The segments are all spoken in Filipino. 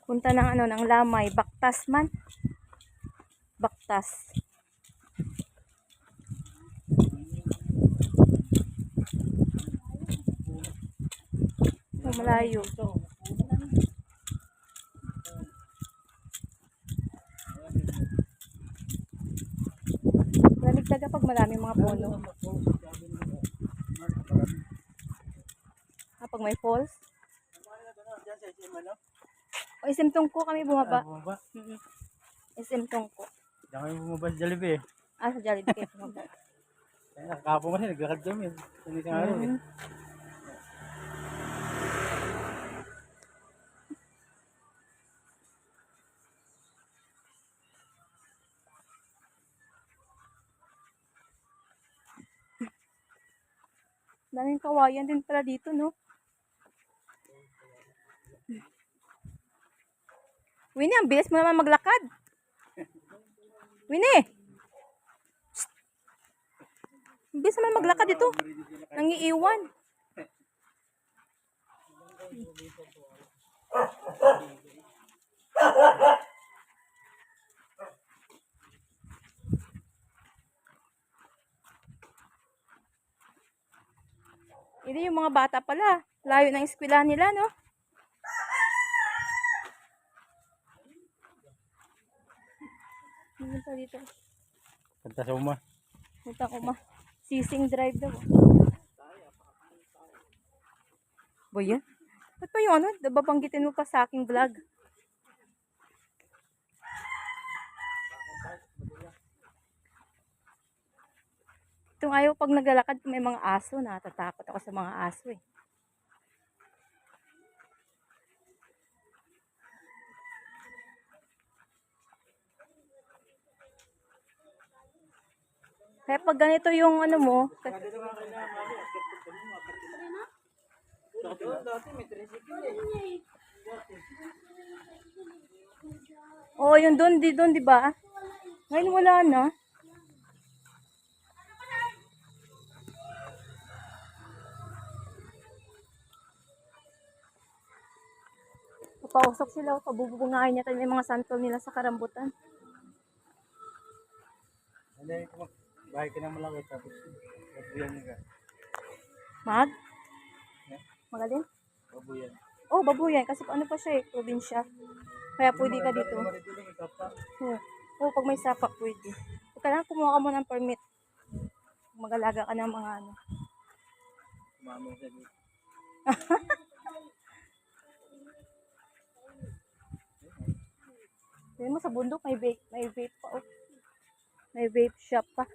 Punta ng ano, ng Lamay. Baktas man. Baktas. Oh, malayo. Malamig talaga pag maraming mga puno. Pag may falls. O, SM Tungko kami bumaba. SM Tungko. Diyan kami bumaba sa Jollibee. Sa Jollibee kayo bumaba. Nakakapo kasi, naglakad kami. Hindi sa araw eh. Daming kawayan din pala dito, no? Winnie, ang bilis mo naman maglakad. Winnie! Ang bilis naman maglakad dito. Nangiiwan. Hindi yung mga bata pala. Layo ng eskwela nila, no? Ano pa dito? Punta sa uma. Punta ko ma. Sising drive daw. Boy, yan? Ba't pa yung ano? Babanggitin mo pa sa aking vlog. Itong ayaw pag naglalakad may mga aso. Natatakot ako sa mga aso eh. Kaya pag ganito yung ano mo, oh, yung doon, di ba? Ngayon wala na. Papausok sila, pabubungahin niya tayo yung mga santol nila sa karambutan. Hindi, bahay ka na malaki tapos babuyan niya ka. Mag? Magaling? Babuyan. Oh, babuyan. Kasi ano pa siya eh, probinsya. Kaya pwede ka dito. Oh, pag may sapa, pwede. Kailangan kumuha ka mo ng permit. Mag-alaga ka ng mga ano. Kumama sa dito. Sabi mo sa bundok, may vape pa. Oh. May vape shop pa.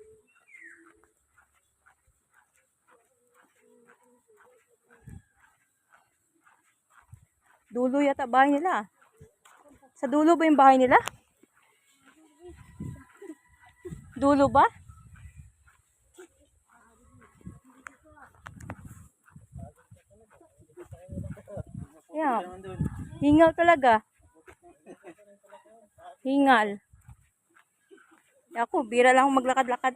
Dulo yata bahay nila. Sa dulo ba yung bahay nila? Dulo ba? Yeah. Hingal talaga. Hingal. Ako, bira lang akong maglakad-lakad.